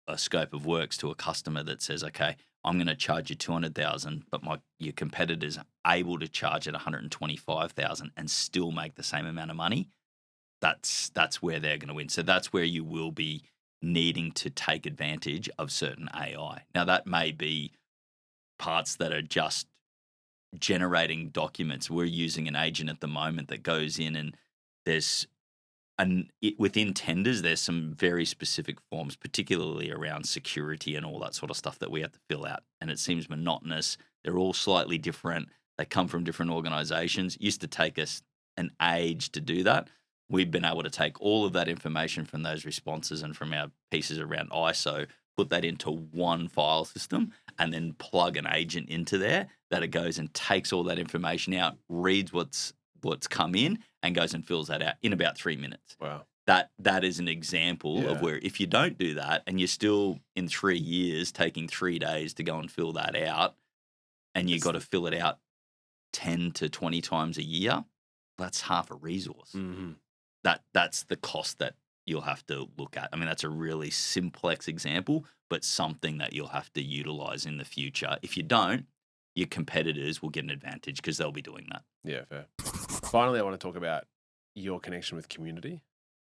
a scope of works to a customer that says, okay, I'm going to charge you $200,000, but your competitors are able to charge at $125,000 and still make the same amount of money. That's where they're going to win. So that's where you will be needing to take advantage of certain AI. Now, that may be parts that are just generating documents. We're using an agent at the moment that goes in, and within tenders, there's some very specific forms, particularly around security and all that sort of stuff that we have to fill out. And it seems monotonous. They're all slightly different. They come from different organizations. It used to take us an age to do that. We've been able to take all of that information from those responses and from our pieces around ISO, put that into one file system, and then plug an agent into there that it goes and takes all that information out, reads what's come in, and goes and fills that out in about 3 minutes. Wow. That is an example of where if you don't do that and you're still in 3 years taking 3 days to go and fill that out, and you've got to fill it out 10 to 20 times a year, that's half a resource. Mm-hmm. That's the cost that you'll have to look at. I mean, that's a really simplex example, but something that you'll have to utilize in the future. If you don't, your competitors will get an advantage because they'll be doing that. Yeah, fair. Finally, I want to talk about your connection with community,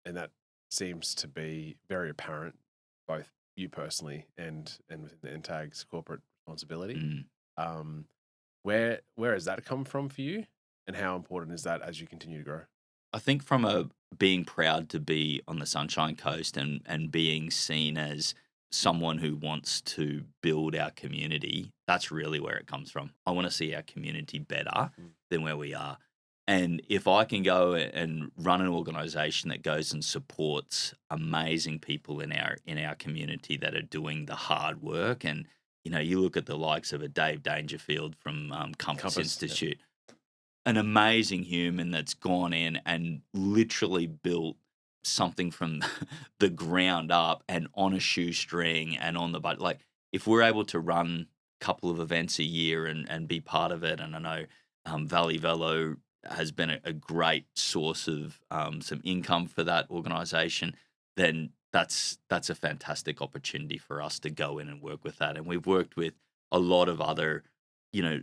and that seems to be very apparent, both you personally and within the ENTAG's corporate responsibility. Where has that come from for you, and how important is that as you continue to grow? I think from being proud to be on the Sunshine Coast and being seen as someone who wants to build our community, that's really where it comes from. I want to see our community better than where we are. And if I can go and run an organization that goes and supports amazing people in our community that are doing the hard work, and you look at the likes of a Dave Dangerfield from Compass Institute, an amazing human that's gone in and literally built something from the ground up and on a shoestring and on the budget. Like, if we're able to run a couple of events a year and be part of it, and I know Valley Velo has been a great source of some income for that organization, then that's a fantastic opportunity for us to go in and work with that. And we've worked with a lot of other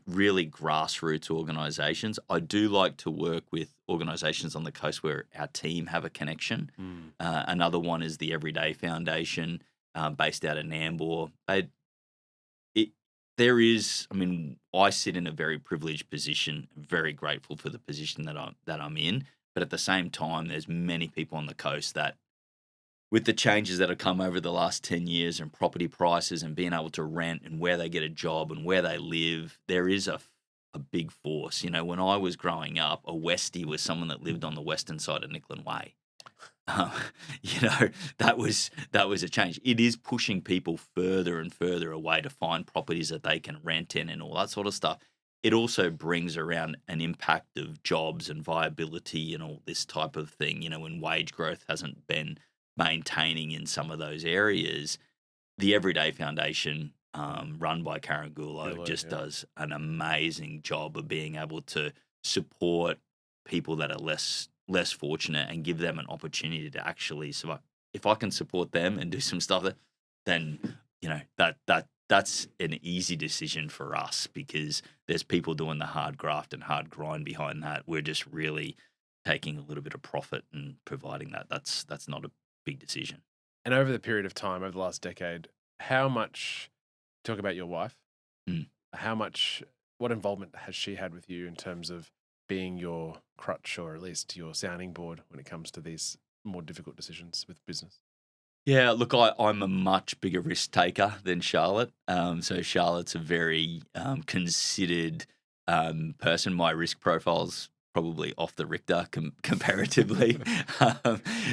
really grassroots organizations. I do like to work with organizations on the coast where our team have a connection. Another one is the Everyday Foundation, based out of Nambour. I sit in a very privileged position, very grateful for the position that I'm in. But at the same time, there's many people on the coast that, with the changes that have come over the last 10 years and property prices and being able to rent and where they get a job and where they live, there is a big force. When I was growing up, a Westie was someone that lived on the western side of Nicklin Way. That was a change. It is pushing people further and further away to find properties that they can rent in and all that sort of stuff. It also brings around an impact of jobs and viability and all this type of thing. When wage growth hasn't been maintaining in some of those areas, the Everyday Foundation, run by Karen Goulot, does an amazing job of being able to support people that are less fortunate and give them an opportunity to actually survive. If I can support them and do some stuff, then that's an easy decision for us, because there's people doing the hard graft and hard grind behind that. We're just really taking a little bit of profit and providing that. That's not a big decision. And over the period of time, over the last decade, how much, talk about your wife, what involvement has she had with you in terms of being your crutch, or at least your sounding board, when it comes to these more difficult decisions with business? Yeah, look, I'm a much bigger risk taker than Charlotte. So Charlotte's a very considered person. My risk profile's probably off the Richter comparatively.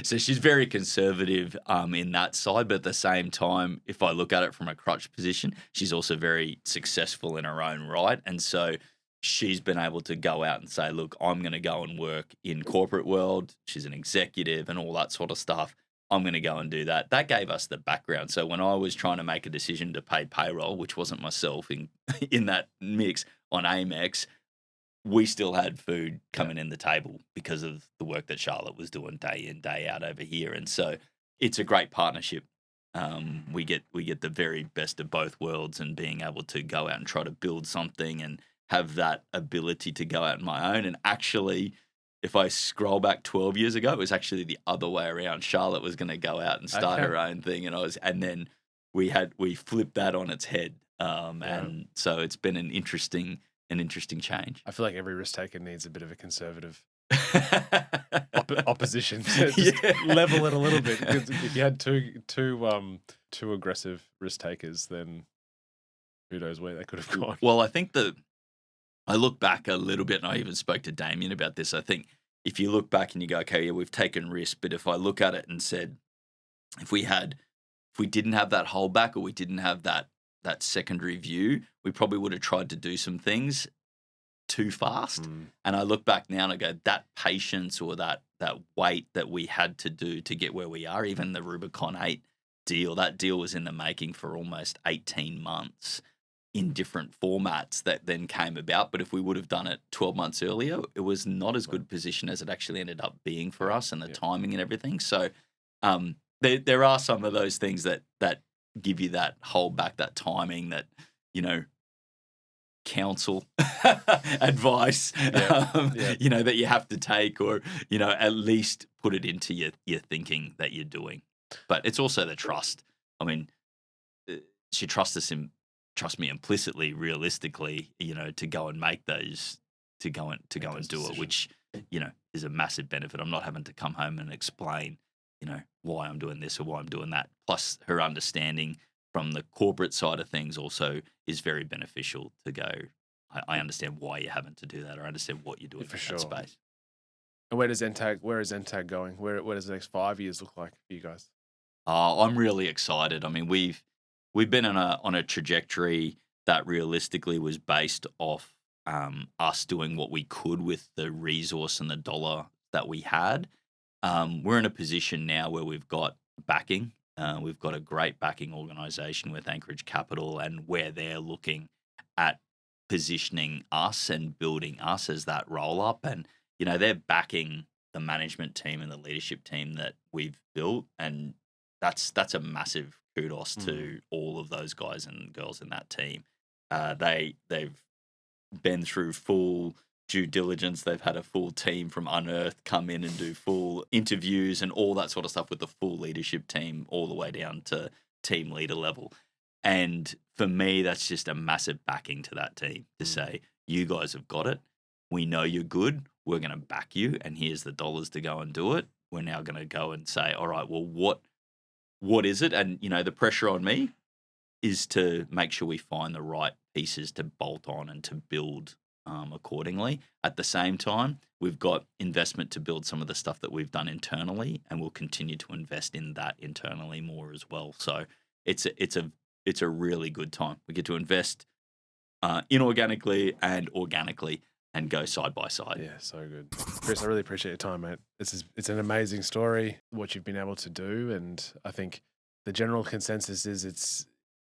So she's very conservative in that side, but at the same time, if I look at it from a crutch position, she's also very successful in her own right. And so she's been able to go out and say, look, I'm going to go and work in corporate world. She's an executive and all that sort of stuff. I'm going to go and do that. That gave us the background. So when I was trying to make a decision to pay payroll, which wasn't myself in that mix on Amex, we still had food coming in the table because of the work that Charlotte was doing day in, day out over here. And so it's a great partnership. We get the very best of both worlds, and being able to go out and try to build something and have that ability to go out on my own. And actually, if I scroll back 12 years ago, it was actually the other way around. Charlotte was going to go out and start her own thing, and then we flipped that on its head. And so it's been an interesting change. I feel like every risk taker needs a bit of a conservative opposition to just level it a little bit. Because if you had two aggressive risk takers, then who knows where they could have gone. Well, I think I look back a little bit, and I even spoke to Damien about this. I think if you look back and you go, okay, yeah, we've taken risk, but if I look at it and said, if we didn't have that holdback, or we didn't have that secondary view, we probably would have tried to do some things too fast. And I look back now and I go, that patience or that wait that we had to do to get where we are, even the Rubicon 8 deal, that deal was in the making for almost 18 months in different formats that then came about. But if we would have done it 12 months earlier, it was not as good position as it actually ended up being for us, and the timing and everything. So there are some of those things that give you that hold back, that timing, that, counsel, advice, that you have to take, or, at least put it into your thinking that you're doing. But it's also the trust. I mean, she trusts me implicitly, realistically, to go and make those, to go and do it, which, is a massive benefit. I'm not having to come home and explain, why I'm doing this or why I'm doing that. Plus, her understanding from the corporate side of things also is very beneficial to go, I understand why you're having to do that, or I understand what you're doing in that space. And where is ENTAG going? Where does the next 5 years look like for you guys? I'm really excited. I mean, we've been on a trajectory that realistically was based off us doing what we could with the resource and the dollar that we had. We're in a position now where we've got backing. We've got a great backing organization with Anchorage Capital, and where they're looking at positioning us and building us as that roll up. And, they're backing the management team and the leadership team that we've built. And that's a massive kudos to all of those guys and girls in that team. They've been through full due diligence. They've had a full team from Unearth come in and do full interviews and all that sort of stuff with the full leadership team, all the way down to team leader level. And for me, that's just a massive backing to that team to say, you guys have got it. We know you're good. We're going to back you. And here's the dollars to go and do it. We're now going to go and say, all right, well, what is it? And, the pressure on me is to make sure we find the right pieces to bolt on and to build accordingly. At the same time, we've got investment to build some of the stuff that we've done internally, and we'll continue to invest in that internally more as well. So it's a really good time. We get to invest inorganically and organically and go side by side. Yeah, so good. Kris, I really appreciate your time, mate. It's an amazing story, what you've been able to do, and I think the general consensus is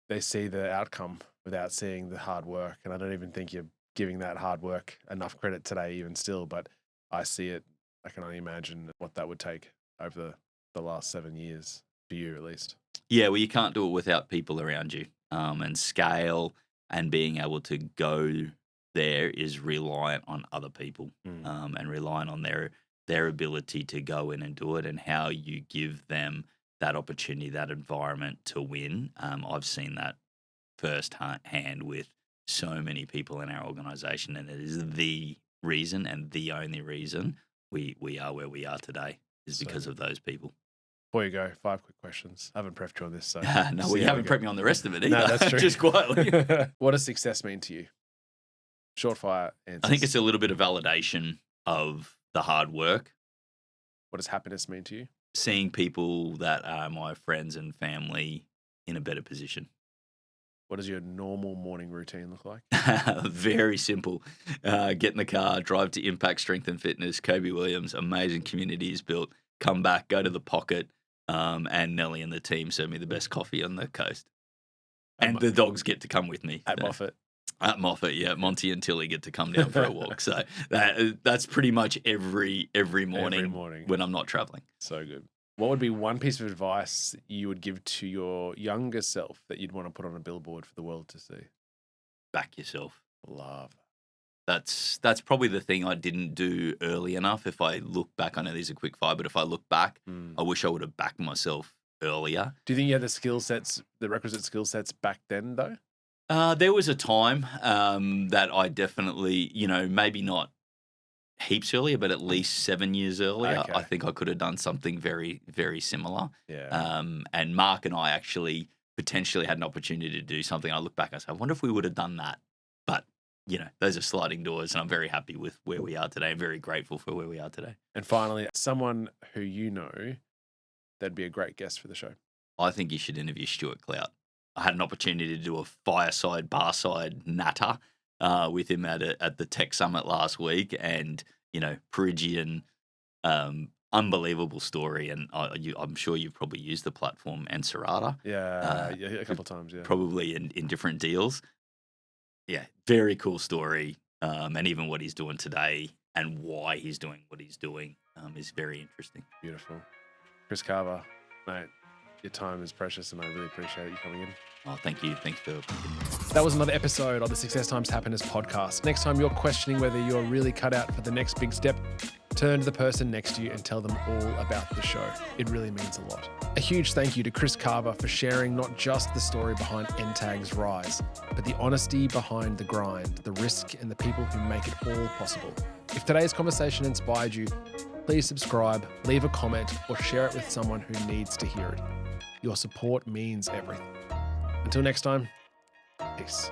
they see the outcome without seeing the hard work, and I don't even think you're giving that hard work enough credit today even still, but I see it. I can only imagine what that would take over the last 7 years, for you at least. Yeah, well, you can't do it without people around you, and scale and being able to go there is reliant on other people, and reliant on their ability to go in and do it, and how you give them that opportunity, that environment to win. I've seen that firsthand with so many people in our organization, and it is the reason and the only reason we are where we are today is because of those people. Before you go, 5 quick questions. I haven't prepped you on this, so no, we haven't prepped me on the rest of it either. No, that's true. Just quietly. What does success mean to you? Short fire answers. I think it's a little bit of validation of the hard work. What does happiness mean to you? Seeing people that are my friends and family in a better position. What does your normal morning routine look like? Very simple. Get in the car, drive to Impact Strength and Fitness, Kobe Williams, amazing community is built. Come back, go to the Pocket, and Nelly and the team serve me the best coffee on the coast. And the dogs get to come with me. At Moffat. At Moffat, yeah. Monty and Tilly get to come down for a walk. So that's pretty much every morning when I'm not traveling. So good. What would be one piece of advice you would give to your younger self that you'd want to put on a billboard for the world to see? Back yourself. Love. That's probably the thing I didn't do early enough. If I look back, I know these are quick fire, but if I look back, I wish I would have backed myself earlier. Do you think you had the requisite skill sets back then, though? There was a time that I definitely, maybe not heaps earlier, but at least 7 years earlier, Okay. I think I could have done something very, very similar. Yeah. And Mark and I actually potentially had an opportunity to do something. I look back and I say, I wonder if we would have done that. But, those are sliding doors, and I'm very happy with where we are today and very grateful for where we are today. And finally, someone who that'd be a great guest for the show. I think you should interview Stuart Clout. I had an opportunity to do a fireside, barside natter with him at the Tech Summit last week, and Perugian, unbelievable story. And I'm sure you've probably used the platform Enserata. Yeah, a couple of times. Yeah, probably in different deals. Yeah, very cool story, and even what he's doing today and why he's doing what he's doing is very interesting. Beautiful, Kris Carver, mate. Your time is precious, and I really appreciate you coming in. Oh, thank you. Thanks for That was another episode of the Success Times Happiness podcast. Next time you're questioning whether you're really cut out for the next big step, turn to the person next to you and tell them all about the show. It really means a lot. A huge thank you to Kris Carver for sharing not just the story behind ENTAG's rise, but the honesty behind the grind, the risk, and the people who make it all possible. If today's conversation inspired you, please subscribe, leave a comment, or share it with someone who needs to hear it. Your support means everything. Until next time, peace.